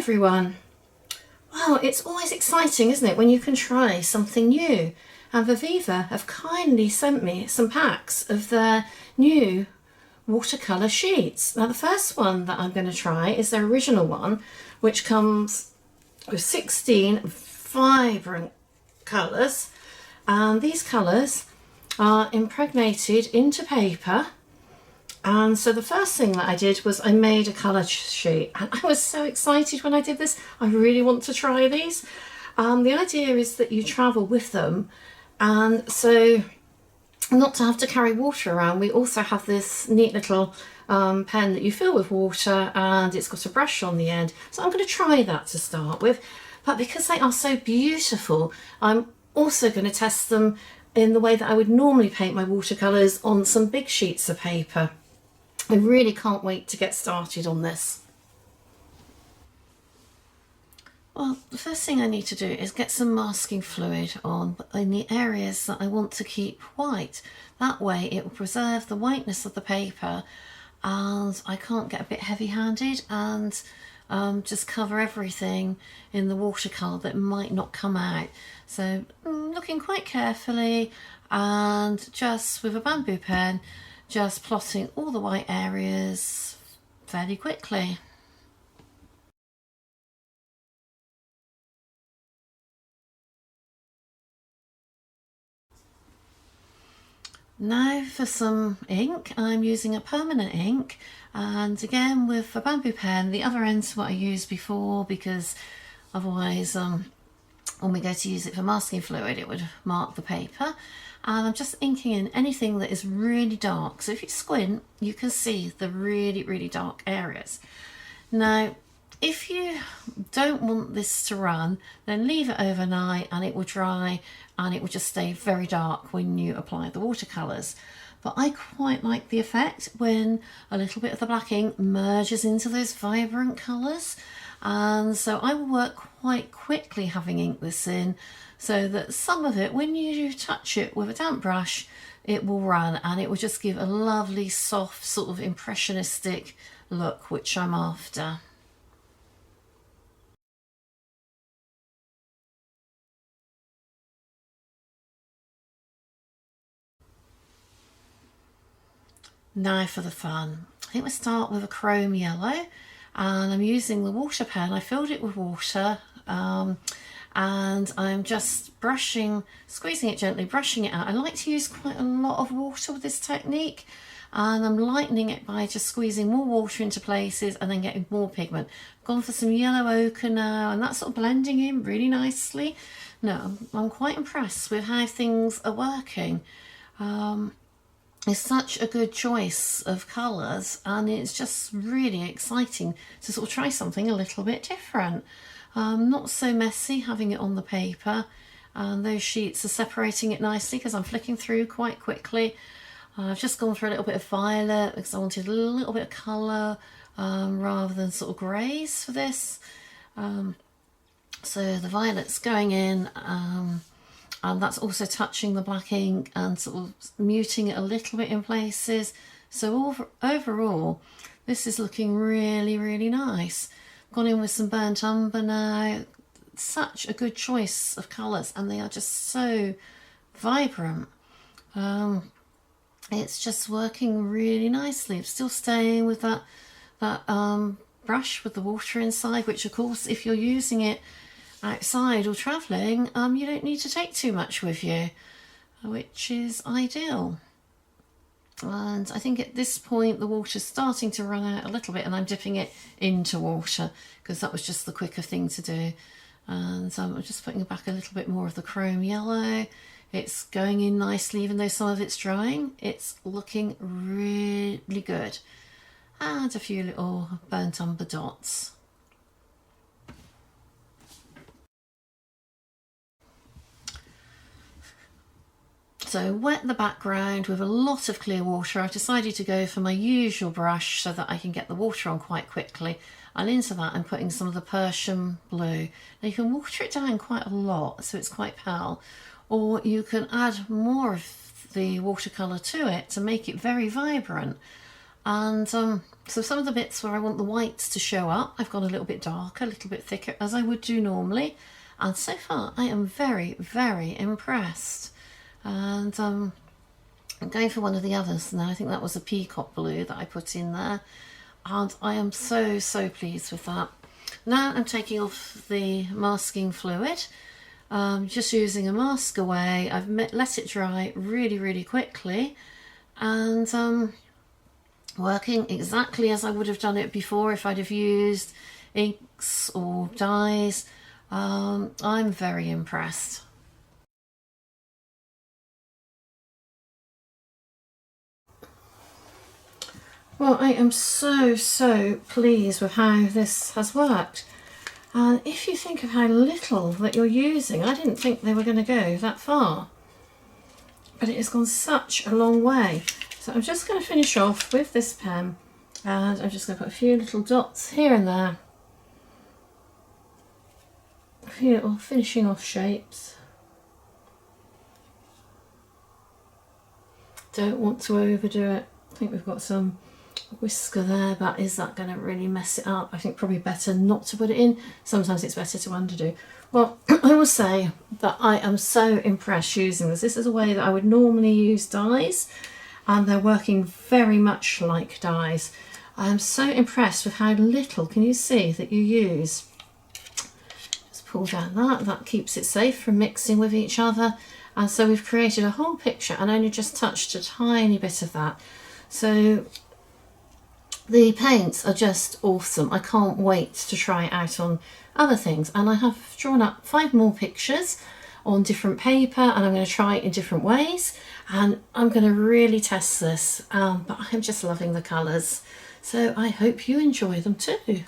everyone. Well, it's always exciting, isn't it, when you can try something new? And Viviva have kindly sent me some packs of their new watercolour sheets. Now the first one that I'm going to try is their original one, which comes with 16 vibrant colours, and these colours are impregnated into paper. And so the first thing that I did was I made a colour sheet, and I was so excited when I did this. I really want to try these. The idea is that you travel with them, and so not to have to carry water around. We also have this neat little pen that you fill with water, and it's got a brush on the end. So I'm going to try that to start with, but because they are so beautiful, I'm also going to test them in the way that I would normally paint my watercolours, on some big sheets of paper. I really can't wait to get started on this. Well, the first thing I need to do is get some masking fluid on in the areas that I want to keep white. That way it will preserve the whiteness of the paper, and I can't get a bit heavy-handed and just cover everything in the watercolour that might not come out. So looking quite carefully, and just with a bamboo pen, just plotting all the white areas fairly quickly. Now for some ink. I'm using a permanent ink, and again with a bamboo pen. The other end's what I used before, because otherwise when we go to use it for masking fluid it would mark the paper. And I'm just inking in anything that is really dark, so if you squint you can see the really dark areas. Now if you don't want this to run, then leave it overnight and it will dry, and it will just stay very dark when you apply the watercolours. But I quite like the effect when a little bit of the black ink merges into those vibrant colours, and so I will work quite quickly having inked this in, so that some of it, when you touch it with a damp brush, it will run, and it will just give a lovely soft sort of impressionistic look, which I'm after. Now for the fun. I think we'll start with a chrome yellow, and I'm using the water pen. I filled it with water, and I'm just squeezing it gently, brushing it out. I like to use quite a lot of water with this technique, and I'm lightening it by just squeezing more water into places and then getting more pigment. I've gone for some yellow ochre now, and that's sort of blending in really nicely. No, I'm quite impressed with how things are working. It's such a good choice of colours, and it's just really exciting to sort of try something a little bit different. Not so messy having it on the paper, and those sheets are separating it nicely because I'm flicking through quite quickly. I've just gone for a little bit of violet because I wanted a little bit of colour rather than sort of greys for this. So the violet's going in, and that's also touching the black ink and sort of muting it a little bit in places. So overall, this is looking really nice. Gone in with some burnt umber now. Such a good choice of colours, and they are just so vibrant. It's just working really nicely. I'm still staying with that brush with the water inside, which of course if you're using it outside or travelling, you don't need to take too much with you, which is ideal. And I think at this point the water's starting to run out a little bit, and I'm dipping it into water because that was just the quicker thing to do. And I'm just putting back a little bit more of the chrome yellow. It's going in nicely, even though some of it's drying. It's looking really good. And a few little burnt umber dots. So wet the background with a lot of clear water. I've decided to go for my usual brush so that I can get the water on quite quickly. And into that I'm putting some of the Persian blue. Now you can water it down quite a lot so it's quite pale, or you can add more of the watercolour to it to make it very vibrant. And so some of the bits where I want the whites to show up, I've gone a little bit darker, a little bit thicker, as I would do normally. And so far I am very, very impressed. And I'm going for one of the others now. I think that was a peacock blue that I put in there. And I am so, so pleased with that. Now I'm taking off the masking fluid. Just using a mask away. I've let it dry really, really quickly. And working exactly as I would have done it before if I'd have used inks or dyes. I'm very impressed. Well, I am so, so pleased with how this has worked. And if you think of how little that you're using, I didn't think they were going to go that far. But it has gone such a long way. So I'm just going to finish off with this pen, and I'm just going to put a few little dots here and there. A few little finishing off shapes. Don't want to overdo it. I think we've got some whisker there, but is that going to really mess it up? I think probably better not to put it in. Sometimes it's better to underdo. Well, I will say that I am so impressed using this. This is a way that I would normally use dyes, and they're working very much like dyes. I am so impressed with how little, can you see, that you use. Just pull down that keeps it safe from mixing with each other. And so we've created a whole picture and only just touched a tiny bit of that. So the paints are just awesome. I can't wait to try it out on other things. And I have drawn up 5 more pictures on different paper, and I'm going to try it in different ways. And I'm going to really test this. But I'm just loving the colours. So I hope you enjoy them too.